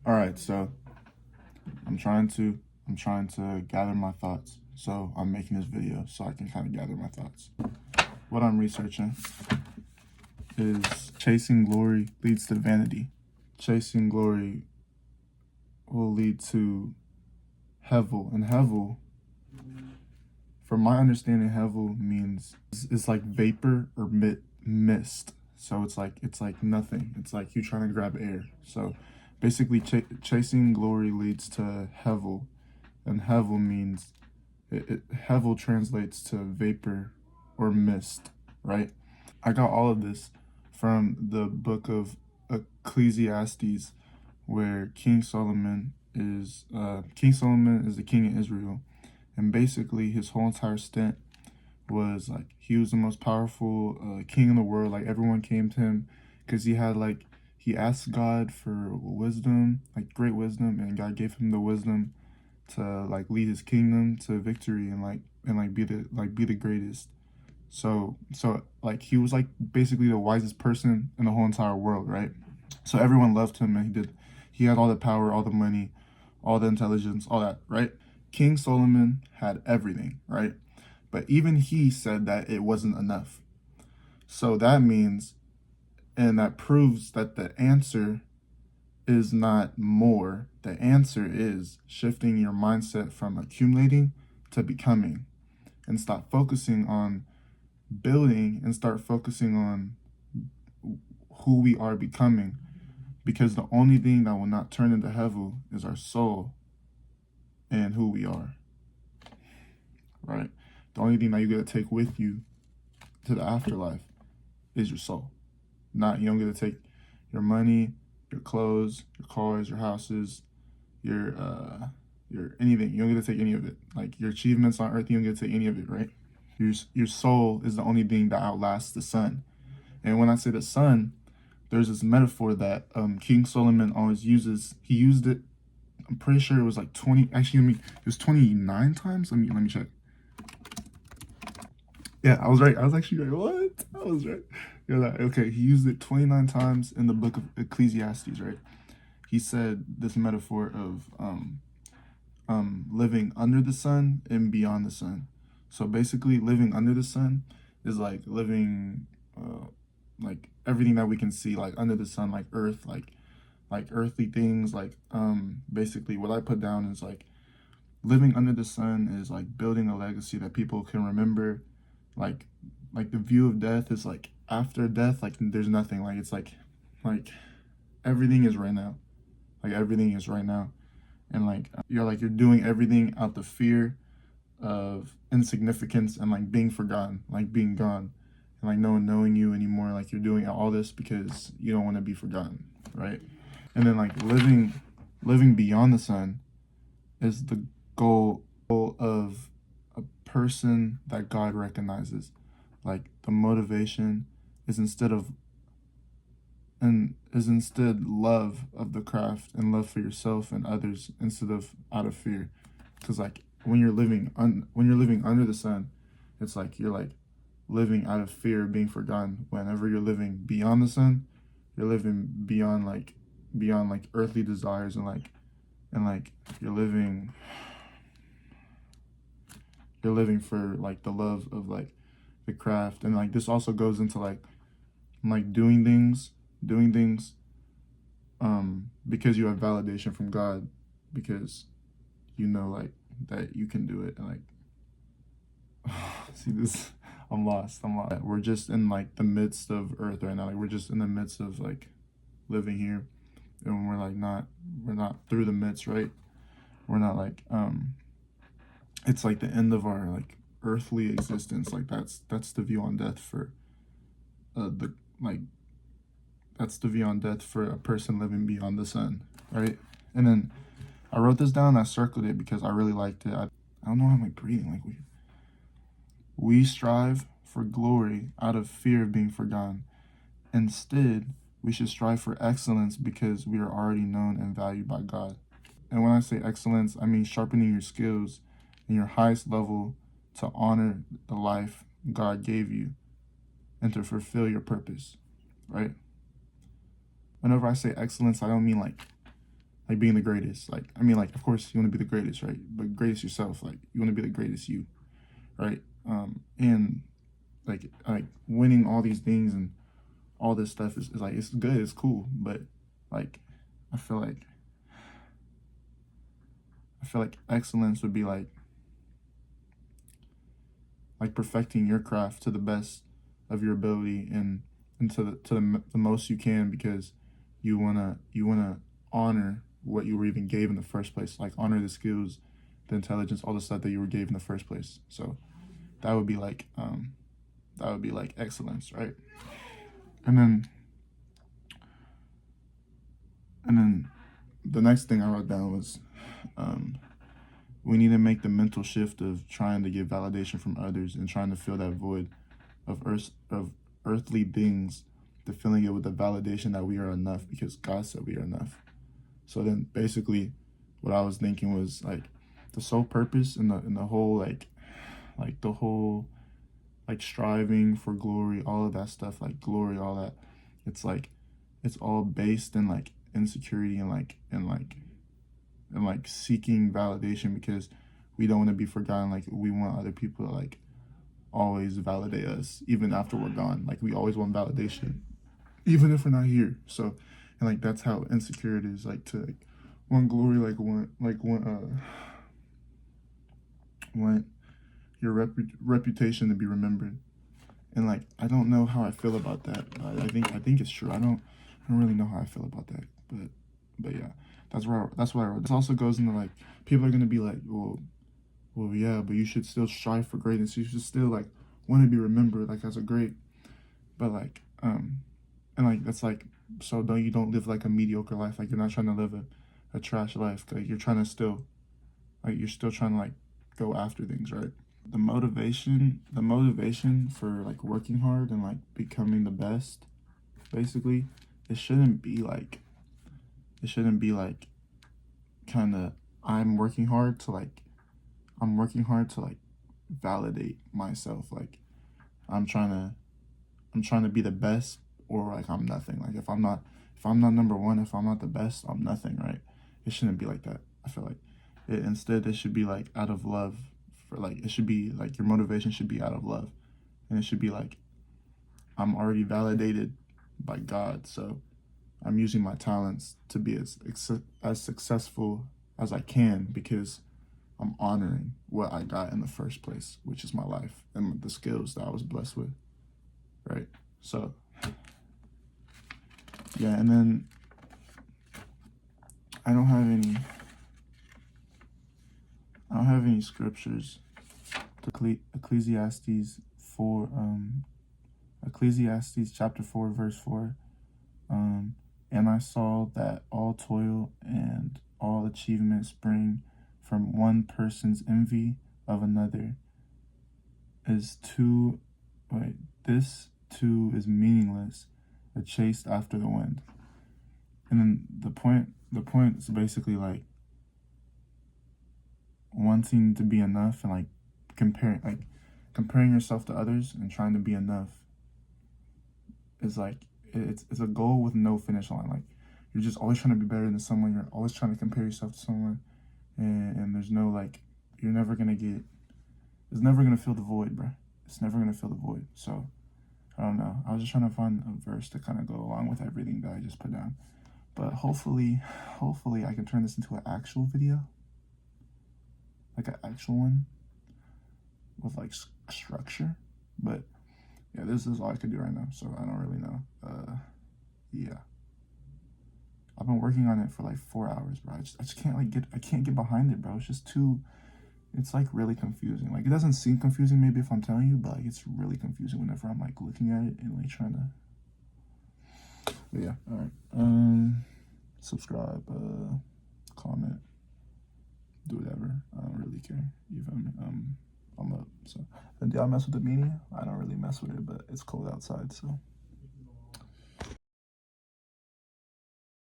All right, so I'm trying to gather my thoughts. So I'm making this video so I can kind of gather my thoughts. What I'm researching is chasing glory leads to vanity. Chasing glory will lead to hevel, and hevel, from my understanding, hevel means it's like vapor or mist. So it's like nothing. It's like you trying to grab air. So basically, chasing glory leads to hevel, and hevel means hevel translates to vapor or mist, right? I got all of this from the book of Ecclesiastes, where King Solomon is the king of Israel, and basically his whole entire stint was like he was the most powerful king in the world. Like everyone came to him because he asked God for wisdom, like great wisdom, and God gave him the wisdom to like lead his kingdom to victory and be the greatest. So like he was like basically the wisest person in the whole entire world, right? So everyone loved him, and he had all the power, all the money, all the intelligence, all that, right? King Solomon had everything, right? But even he said that it wasn't enough. So that means, and that proves that the answer is not more. The answer is shifting your mindset from accumulating to becoming, and stop focusing on building and start focusing on who we are becoming. Because the only thing that will not turn into hevel is our soul and who we are, right? The only thing that you get to take with you to the afterlife is your soul. You don't get to take your money, your clothes, your cars, your houses, your anything. You don't get to take any of it. Like your achievements on earth, you don't get to take any of it, right? Your soul is the only thing that outlasts the sun. And when I say the sun, there's this metaphor that King Solomon always uses. He used it, I'm pretty sure it was like 20, actually, it was 29 times. Let me check. Yeah, I was right. I was actually right. What? I was right. Yeah, okay. He used it 29 times in the book of Ecclesiastes, right? He said this metaphor of living under the sun and beyond the sun. So basically, living under the sun is like living like everything that we can see, like under the sun, like earth, like earthly things. Like basically, what I put down is like living under the sun is like building a legacy that people can remember. Like the view of death is like after death, like there's nothing. Like it's like everything is right now. Like everything is right now. And you're doing everything out the fear of insignificance and like being forgotten, like being gone, and like no one knowing you anymore. Like you're doing all this because you don't want to be forgotten, right? And then like living beyond the sun is the goal of a person that God recognizes. Like the motivation is instead love of the craft and love for yourself and others instead of out of fear. Because like when you're living under the sun, it's like you're like living out of fear of being forgotten. Whenever you're living beyond the sun, you're living beyond earthly desires, and you're living for like the love of like the craft. And like this also goes into like doing things because you have validation from God, because you know like that you can do it. And like see this, I'm lost. We're just in like the midst of earth right now. Like we're just in the midst of like living here, and we're not through the midst, right? We're not like it's like the end of our like earthly existence. Like that's the view on death for that's the view on death for a person living beyond the sun, right? And then I wrote this down, I circled it because I really liked it. I don't know how I'm like breathing. Like we strive for glory out of fear of being forgotten. Instead, we should strive for excellence because we are already known and valued by God. And when I say excellence, I mean sharpening your skills in your highest level to honor the life God gave you and to fulfill your purpose, right? Whenever I say excellence, I don't mean like like being the greatest. Like, I mean, like, of course you want to be the greatest, right? But greatest yourself. Like, you want to be the greatest you, right? And like winning all these things and all this stuff is like, it's good, it's cool, but like, I feel like excellence would be like perfecting your craft to the best of your ability, and the most you can, because you wanna honor what you were even gave in the first place, like honor the skills, the intelligence, all the stuff that you were gave in the first place. So that would be like excellence, right? And then the next thing I wrote down was, we need to make the mental shift of trying to get validation from others and trying to fill that void of earthly things, to filling it with the validation that we are enough because God said we are enough. So then basically what I was thinking was like the sole purpose in the whole like the whole like striving for glory, all of that stuff, like glory, all that, it's like it's all based in like insecurity and like seeking validation, because we don't want to be forgotten. Like, we want other people to like always validate us even after we're gone. Like, we always want validation even if we're not here. So, and like that's how insecure it is, like to like want glory, like want your reputation to be remembered. And like, I don't know how I feel about that. I think it's true. I don't really know how I feel about that. But yeah, that's what I wrote. This also goes into like, people are gonna be like, well, yeah, but you should still strive for greatness. You should still like want to be remembered like as a great. But like, and like that's like, so you don't live like a mediocre life. Like, you're not trying to live a trash life. Like, you're trying to still, like, you're still trying to like go after things, right? The motivation for like working hard and like becoming the best, basically, it shouldn't be like kind of, I'm working hard to like validate myself. Like, I'm trying to be the best, or like I'm nothing. Like, if I'm not number one, if I'm not the best, I'm nothing, right? It shouldn't be like that. I feel like instead it should be like out of love. For like, it should be like your motivation should be out of love, and it should be like, I'm already validated by God, so I'm using my talents to be as successful as I can, because I'm honoring what I got in the first place, which is my life and the skills that I was blessed with, right? So yeah, and then I don't have any scriptures. Ecclesiastes 4, Ecclesiastes chapter 4 verse 4. And I saw that all toil and all achievement spring from one person's envy of another. This too is meaningless, a chase after the wind. And then the point is basically like wanting to be enough, and like comparing yourself to others and trying to be enough is like, it's a goal with no finish line. Like, you're just always trying to be better than someone. You're always trying to compare yourself to someone, and there's no like, it's never gonna fill the void, bro. It's never gonna fill the void. So I don't know. I was just trying to find a verse to kind of go along with everything that I just put down. But hopefully I can turn this into an actual video, like an actual one with like structure. But yeah, this is all I could do right now, so I don't really know. Yeah, I've been working on it for like 4 hours, bro. I just can't like I can't get behind it, bro. It's just too, it's like really confusing. Like, it doesn't seem confusing maybe if I'm telling you, but like, it's really confusing whenever I'm like looking at it and like trying to. But yeah, all right. Subscribe, comment, do whatever. I don't really care. You feel me? I'm up. So, and do y'all mess with the media? I don't really mess with it, but it's cold outside, so.